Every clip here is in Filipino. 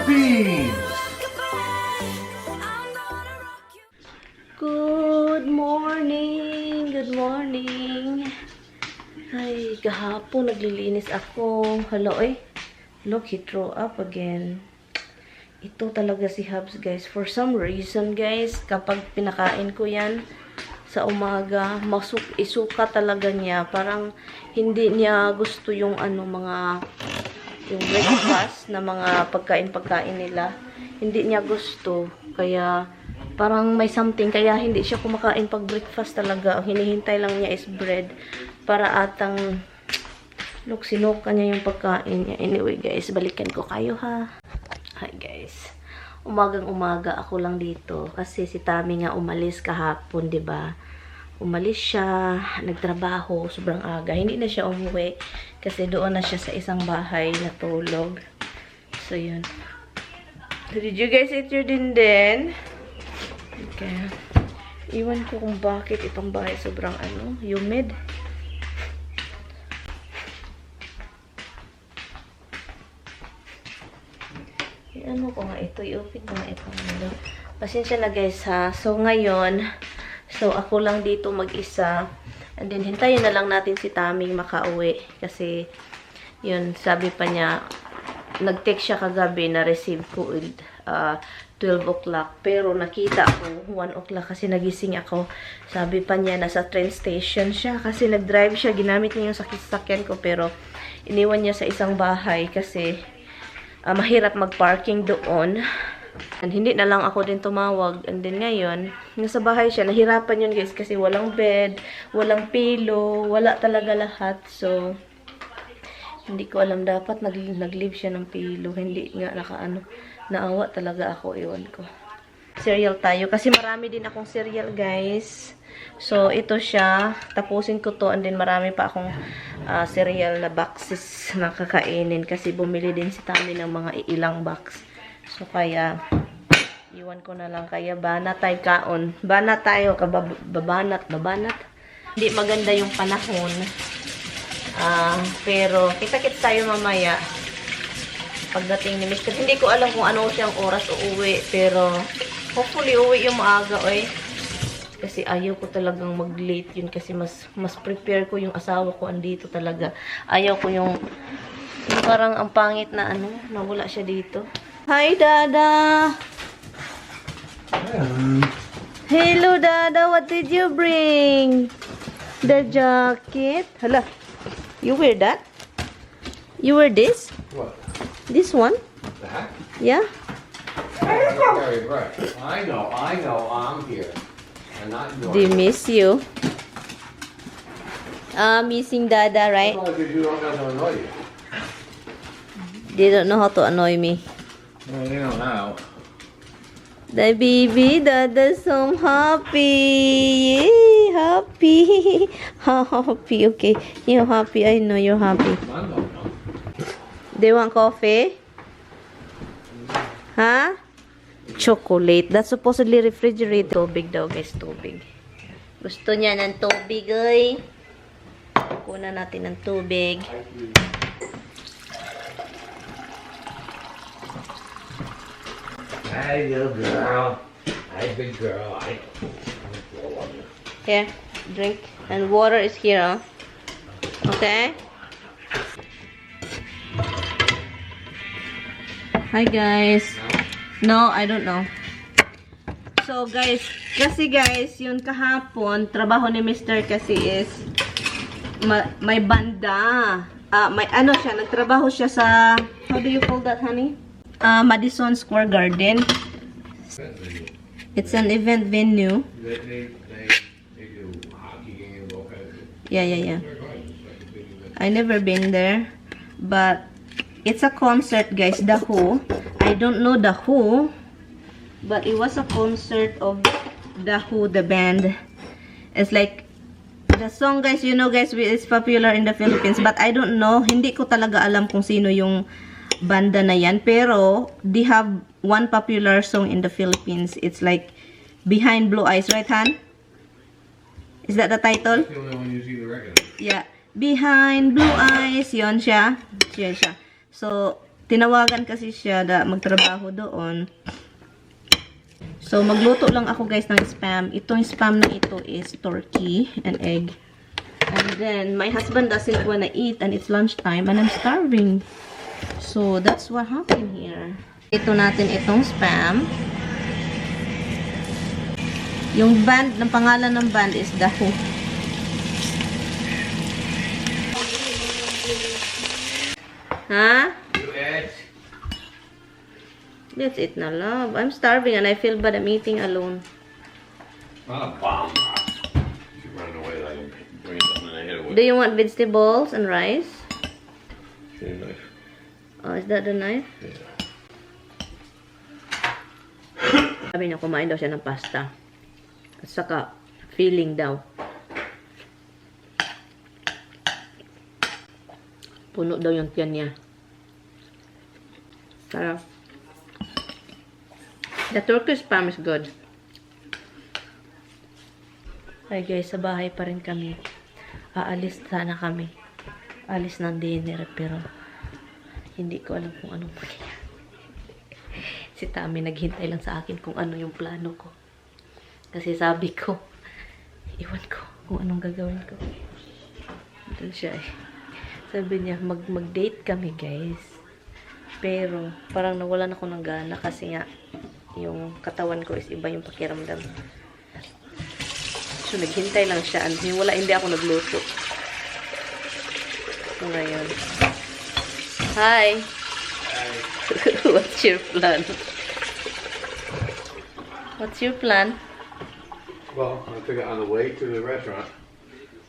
Philippines! Good morning! Good morning! Ay, kahapon naglilinis ako. Hello, eh. Look, he threw up again. Ito talaga si Hubs, guys. For some reason, guys, kapag pinakain ko yan sa umaga, isuka talaga niya. Parang hindi niya gusto yung yung breakfast na mga pagkain nila. Hindi niya gusto. Kaya parang may something. Kaya hindi siya kumakain pag breakfast talaga. Ang hinihintay lang niya is bread. Para atang look, sinuka niya yung pagkain niya. Anyway, guys, balikan ko kayo, ha. Hi, guys. Umagang-umaga ako lang dito. Kasi si Tami nga umalis kahapon, 'di ba? Umalis siya, nagtrabaho, sobrang aga. Hindi na siya umuwi kasi doon na siya sa isang bahay natulog. So, yun. Did you guys eat your dinden? Okay. Iwan ko kung bakit itong bahay sobrang humid. Ano ko nga ito, i-open ko nga ito. Pasensya na guys ha. So ngayon, ako lang dito mag-isa. And then hintayin na lang natin si Taming makauwi. Kasi, yun, sabi pa niya, nag-text siya kagabi na receive ko 12 o'clock. Pero nakita ko 1 o'clock kasi nagising ako. Sabi pa niya, nasa train station siya. Kasi nag-drive siya, ginamit niya yung sakyan ko. Pero iniwan niya sa isang bahay kasi mahirap mag-parking doon. And hindi na lang ako din tumawag. And then ngayon, nasa bahay siya. Nahirapan yun guys kasi walang bed, walang pillow, wala talaga lahat. So, hindi ko alam, dapat nag-leave siya ng pillow. Hindi nga naawa talaga ako, iwan ko. Cereal tayo. Kasi marami din akong cereal guys. So, ito siya. Tapusin ko to. And then marami pa akong cereal na boxes na kakainin. Kasi bumili din si Tami ng mga ilang box. So, kaya, iwan ko na lang. Kaya, banat tayo kaon. Banat tayo. Babanat. Hindi maganda yung panahon. Pero, kita-kits tayo mamaya. Pagdating ni Mr. Hindi ko alam kung ano siyang oras uuwi. Pero, hopefully, uwi yung maaga, oy. Kasi ayaw ko talagang mag-late yun. Kasi mas prepare ko yung asawa ko andito talaga. Ayaw ko yung parang ang pangit na nawala siya dito. Hi, Dada! Hello, Dada! What did you bring? The jacket? Hala, you wear that? You wear this? What? This one? The hat? Yeah? Very bright. I know, I'm here. I'm not doing They miss you. Missing Dada, right? Because you don't know how to annoy you. They don't know how to annoy me. Well, you know how. The baby, Dada's so happy. Yay, happy. Happy, okay. You're happy. I know you're happy. I'm not. They want coffee? Huh? Chocolate. That's supposedly refrigerated. Tubig daw, guys. Tubig. Gusto niya ng tubig, ay. Kunan natin ng tubig. Hey, little girl. Hey, big girl. Here, drink. And water is here, huh? Okay? Hi, guys. No, I don't know. So, guys, kasi guys, yun kahapon, trabaho ni Mr. kasi is may banda. Nagtrabaho siya sa, how do you call that, honey? Madison Square Garden. It's an event venue. They do hockey games, all kinds of. Yeah. I never been there, but it's a concert, guys. The Who. I don't know The Who, but it was a concert of The Who, the band. It's like the song, guys, you know, guys, it's popular in the Philippines, but I don't know. Hindi ko talaga alam kung sino yung banda na yan, pero they have one popular song in the Philippines. It's like Behind Blue Eyes, right, Han? Is that the title? That's the only one you see the record. Yeah. Behind Blue Eyes, yon siya. Yan siya. So, tinawagan kasi siya na magtrabaho doon. So, magluto lang ako guys ng spam. Itong spam na ito is turkey and egg. And then, my husband doesn't wanna eat and it's lunchtime and I'm starving. So, that's what happened here. Ito natin itong spam. Yung band, ng pangalan ng band is The Who. Ha? You ate? That's it na, love. I'm starving and I feel bad I'm eating alone. Not a bomb. She ran away like bring something and I hit her with Do you want vegetables and rice? a knife. Oh, is that the knife? Yeah. Sabi niya, kumain daw siya ng pasta. At saka, feeling daw. Puno daw yung tiyan niya. Sarap. The Turkish spam is good. Hi guys, sa bahay pa rin kami. Aalis sana kami. Alis ng dinner, pero hindi ko alam kung anong mangyayari. Si Tami naghintay lang sa akin kung ano yung plano ko. Kasi sabi ko, iwan ko kung anong gagawin ko. Doon siya eh. Sabi niya, mag-date kami guys. Pero, parang nawalan ako ng gana kasi nga, yung katawan ko is iba yung pakiramdam. So, naghintay lang siya. And hindi ako nagluto. So, ngayon. Hi! What's your plan? What's your plan? Well, I figure on the way to the restaurant,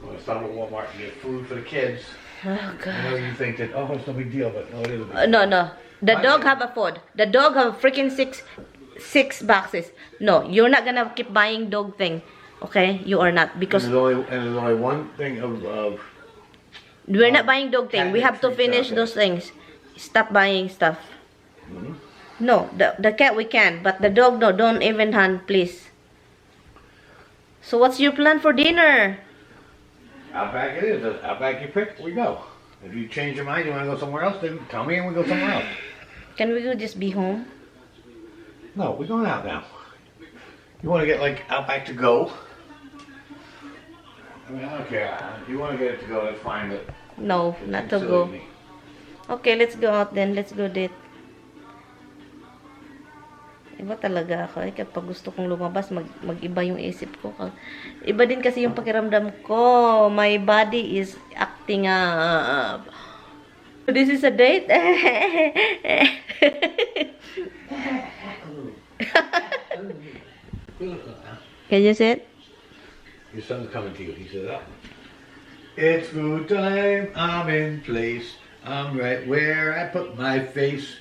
I'm gonna stop at Walmart and get food for the kids. Oh, I know God. you think that, oh, it's no big deal, but no, it is a big deal. No. The dog have a food. The dog have freaking six boxes. No, you're not gonna keep buying dog thing. Okay? You are not. Because And there's only one thing of we're not buying dog thing. We have to finish those things. Stop buying stuff. No, the cat we can. But the dog, no. Don't even hunt, please. So what's your plan for dinner? Outback it is. Outback you pick, we go. If you change your mind, you want to go somewhere else, then tell me and we go somewhere else. Can we go just be home? No, we're going out now. You want to get like Outback to go? I mean, I don't care. If you want to get it to go, that's fine, but No, it's not to silly go. me. Okay, let's go out then. Let's go date. Iba talaga ako. Kapag gusto kong lumabas, mag-iba yung isip ko. Iba din kasi yung pakiramdam ko. My body is acting up. This is a date? Can you sit? Your son's coming to you. He says, oh, it's food time. I'm in place. I'm right where I put my face.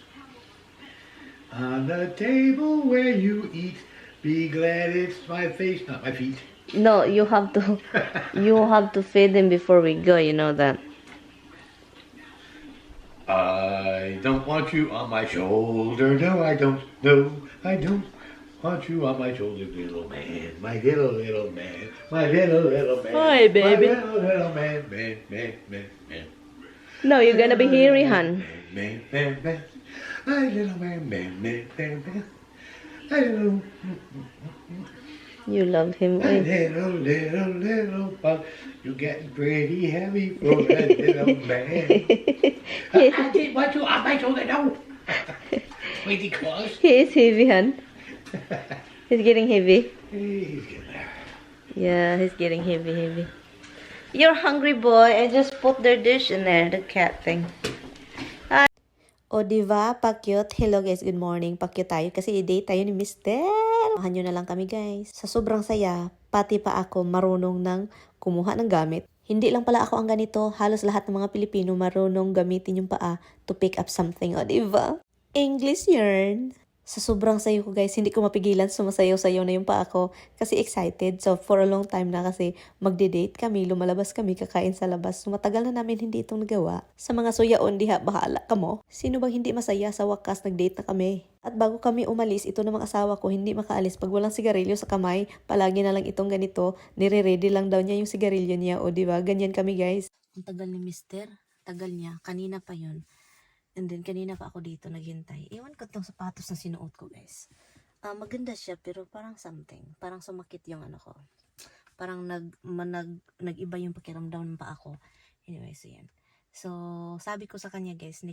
On the table where you eat. Be glad it's my face, not my feet. No, you have to feed him before we go. You know that. I don't want you on my shoulder. No, I don't. No, I don't want you on my shoulder, little man. My little man. My little man. Hi, baby. My little man, man. No, you're gonna be hairy, hun. Man. My little man. My little, You love him. my Eh? little bug. You're getting pretty heavy for a little man. I didn't want you on my shoulder, no. Sweetie Claus. He is heavy, hun. He's getting heavy. He's getting there. Yeah, he's getting heavy. You're hungry, boy. I just put their dish in there, the cat thing. Hi. O, diba? Pa-cute. Hello, guys. Good morning. Pa-cute tayo kasi i-date tayo ni Mister. Mahan nyo na lang kami, guys. Sa sobrang saya, pati pa ako marunong ng kumuha ng gamit. Hindi lang pala ako ang ganito. Halos lahat ng mga Pilipino marunong gamitin yung paa to pick up something. O, diba? English yarn. Sa sobrang sayo ko guys, hindi ko mapigilan, sumasayaw-sayaw na yung paa ko kasi excited. So for a long time na kasi magde-date kami, lumalabas kami, kakain sa labas. So matagal na namin hindi itong nagawa. Sa mga suyaon, diha, bahala ka mo. Sino bang hindi masaya sa wakas nag-date na kami? At bago kami umalis, ito namang asawa ko hindi makaalis pag walang sigarilyo sa kamay. Palagi na lang itong ganito, nire-ready lang daw niya yung sigarilyo niya. O diba, ganyan kami guys. Ang tagal ni Mister, tagal niya, kanina pa yun. And then, kanina pa ako dito naghintay. Iwan ko tong sapatos na sinuot ko, guys. Maganda siya, pero parang something. Parang sumakit yung ano ko. Parang nag-iba yung pakiramdam ng paa ko. Anyway, so yan. So, sabi ko sa kanya, guys,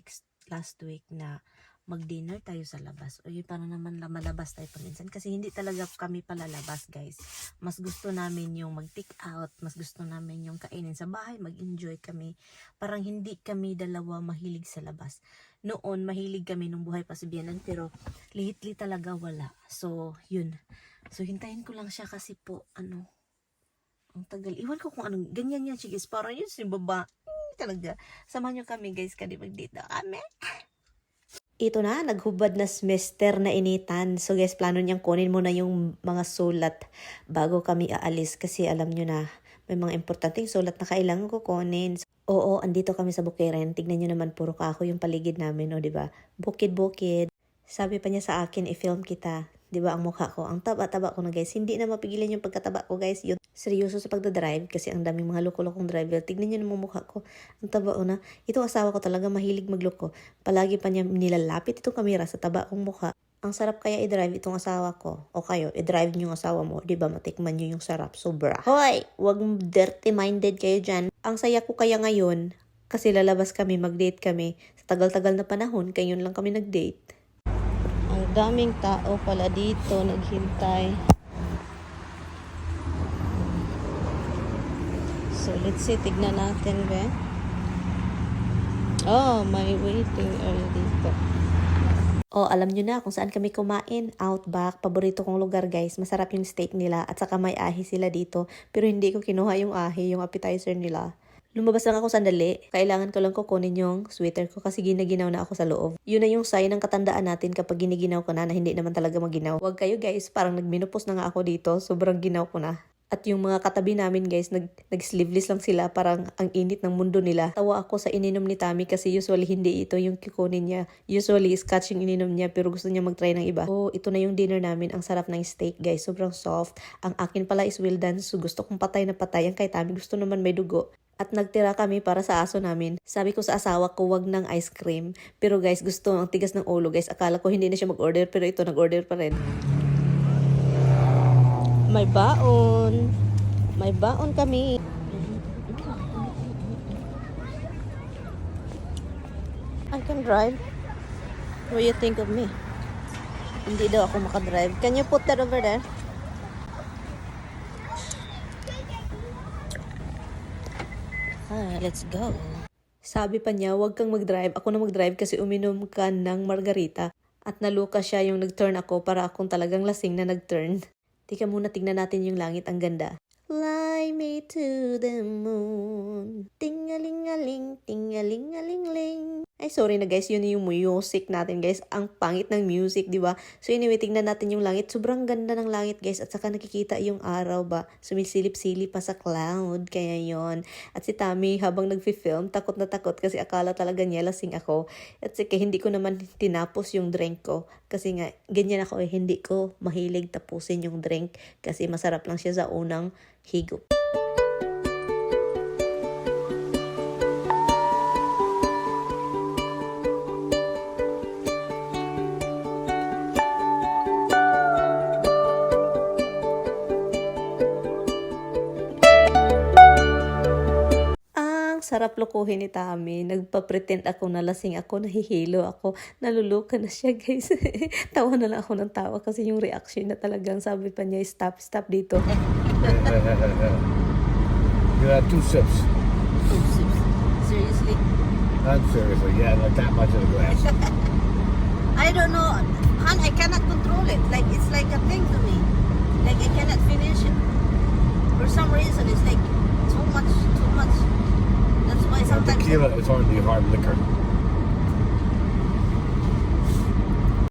last week na mag-dinner tayo sa labas. O yun, para naman malabas tayo paminsan. Kasi hindi talaga kami palalabas, guys. Mas gusto namin yung mag-take out. Mas gusto namin yung kainin sa bahay. Mag-enjoy kami. Parang hindi kami dalawa mahilig sa labas. Noon, mahilig kami nung buhay pa si Bianan. Pero, lately talaga wala. So, yun. So, hintayin ko lang siya kasi po, ang tagal. Iwan ko kung anong, ganyan yan siya, guys. Parang yun, si baba. Talaga. Samahan nyo kami, guys, kasi mag-date na kami. Ito na, naghubad na semester na initan. So guys, plano niyang kunin muna yung mga sulat bago kami aalis. Kasi alam nyo na, may mga importanteng sulat na kailangan ko kunin. Oo, andito kami sa Bukiran. Tignan nyo naman, puro kahoy yung paligid namin, o diba? Bukid-bukid. Sabi pa niya sa akin, i-film kita. Diba ang mukha ko? Ang taba-taba ko na, guys. Hindi na mapigilan yung pagkataba ko, guys. Yun, seryoso sa pagdadrive kasi ang daming mga loko-lokong driver. Tignan niyo naman mukha ko. Ang taba na. Ito asawa ko talaga mahilig magloko. Palagi pa niya nilalapit itong kamera sa taba kong mukha. Ang sarap kaya i-drive itong asawa ko. O kayo, i-drive niyo yung asawa mo. Diba matikman niyo yung sarap. Sobra. Hoy! Wag dirty-minded kayo dyan. Ang saya ko kaya ngayon kasi lalabas kami, mag-date kami. Sa tagal-tagal na panahon, kayon lang kami nag-date. Ang daming tao pala dito naghintay. So, let's see. Tignan natin, be. Oh, may waiting area dito. Oh, alam nyo na kung saan kami kumain. Outback. Paborito kong lugar, guys. Masarap yung steak nila. At saka may ahi sila dito. Pero hindi ko kinuha yung ahi, yung appetizer nila. Lumabas lang ako sandali. Kailangan ko lang kukunin yung sweater ko kasi ginaginaw na ako sa loob. Yun na yung sign ng katandaan natin kapag giniginaw ko na hindi naman talaga maginaw. Huwag kayo, guys. Parang nagminupos na nga ako dito. Sobrang ginaw ko na. At yung mga katabi namin, guys, nag-sleeveless lang sila. Parang ang init ng mundo nila. Tawa ako sa ininom ni Tammy kasi usually hindi ito yung kukunin niya. Usually, scotch yung ininom niya pero gusto niya mag-try ng iba. Oh, ito na yung dinner namin. Ang sarap ng steak, guys. Sobrang soft. Ang akin pala is well done. So gusto kong patay na patay. Ang kay Tammy gusto naman may dugo. At nagtira kami para sa aso namin. Sabi ko sa asawa ko, wag ng ice cream. Pero guys, gusto ang tigas ng ulo, guys. Akala ko hindi na siya mag-order pero ito nag-order pa rin. May baon. May baon kami. I can drive. What do you think of me? Hindi daw ako makadrive. Can you put that over there? Let's go. Sabi pa niya, huwag kang mag-drive. Ako na mag-drive kasi uminom ka ng margarita. At naluka siya yung nag-turn ako para akong talagang lasing na nag-turn. Tika muna, tignan natin yung langit. Ang ganda. Fly me to the moon. Ting-a-ling-a-ling, ting-a-ling-a-ling-ling. Ay, sorry na guys. Yun yung music natin, guys. Ang pangit ng music, di ba? So anyway, tignan natin yung langit. Sobrang ganda ng langit, guys. At saka nakikita yung araw ba? Sumisilip-silip pa sa cloud. Kaya yon. At si Tammy, habang nag-film, takot na takot kasi akala talaga niya lasing ako. At saka hindi ko naman tinapos yung drink ko. Kasi nga, ganyan ako eh. Hindi ko mahilig tapusin yung drink. Kasi masarap lang siya sa unang higop. Sarap lokohin ni Tammy. Nagpa-pretend ako na lasing ako, nahihilo ako. Naluluka na siya, guys. Tawa na lang ako ng tawa kasi yung reaction na talagang sabi pa niya, stop dito. You have 2 sips. 2 sips? Seriously? Not seriously, yeah, not that much of a glass. I don't know. Han, I cannot control it. Like, it's like a thing to me. Like, I cannot finish it. For some reason, it's like too much. That's why sometimes... Tequila is hardly hard liquor.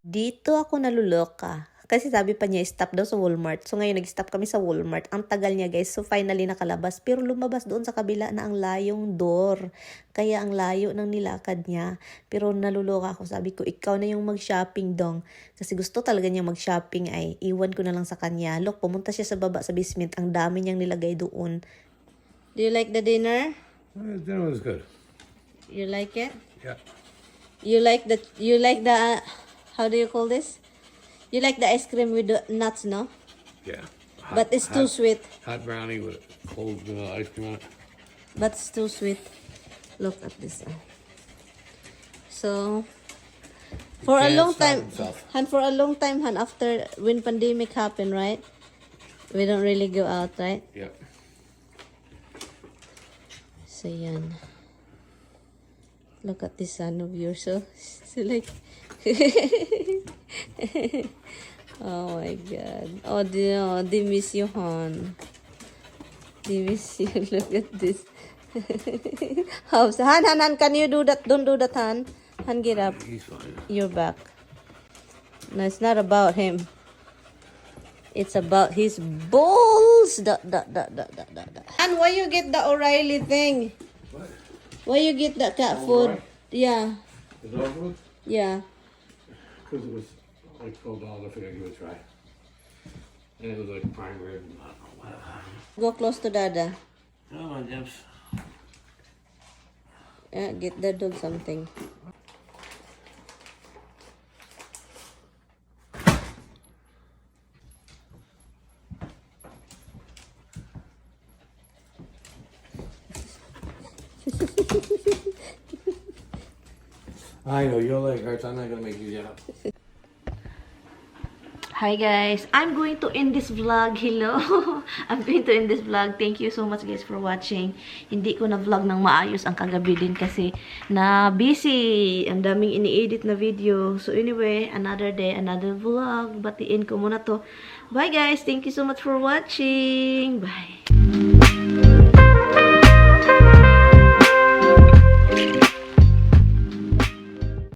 Dito ako naluloka. Kasi sabi pa niya, stop daw sa Walmart. So ngayon, nag-stop kami sa Walmart. Ang tagal niya, guys. So finally nakalabas. Pero lumabas doon sa kabila na ang layong door. Kaya ang layo ng nilakad niya. Pero naluloka ako. Sabi ko, ikaw na yung mag-shopping dong. Kasi gusto talaga niya mag-shopping ay. Iwan ko na lang sa kanya. Look, pumunta siya sa baba sa basement. Ang dami niyang nilagay doon. Do you like the dinner? The dinner was good. You like it? Yeah. You like the how do you call this? You like the ice cream with the nuts, no? Yeah. But it's too sweet. Hot brownie with cold vanilla ice cream on it. But it's too sweet. Look at this. So, for a can't long stop time, himself. and for a long time, Han, after when pandemic happened, right? We don't really go out, right? Yep. So, yan. Look at this son of yours. So like, oh my God. Oh, they miss you, Han. They miss you. Look at this. Oh, so Han, can you do that? Don't do that, Han. Han, get up. He's fine. You're back. No, it's not about him. It's about his balls. And why you get the O'Reilly thing? What? Why you get the cat food? Yeah, The dog food? yeah. Because it was like $12. I figured I'd give it a try. And it was like prime rib. I don't know what. Go close to Dada. Come on, Jeps. Yeah, get the dog something. I know your leg hurts. I'm not gonna make you get up. Hi guys, I'm going to end this vlog. Hello. I'm going to end this vlog. Thank you so much guys for watching. Hindi ko na vlog ng maayos ang kagabi din kasi na busy. Ang daming ini-edit na video. So anyway, another day, another vlog. Batiin ko muna to. Bye guys. Thank you so much for watching. Bye.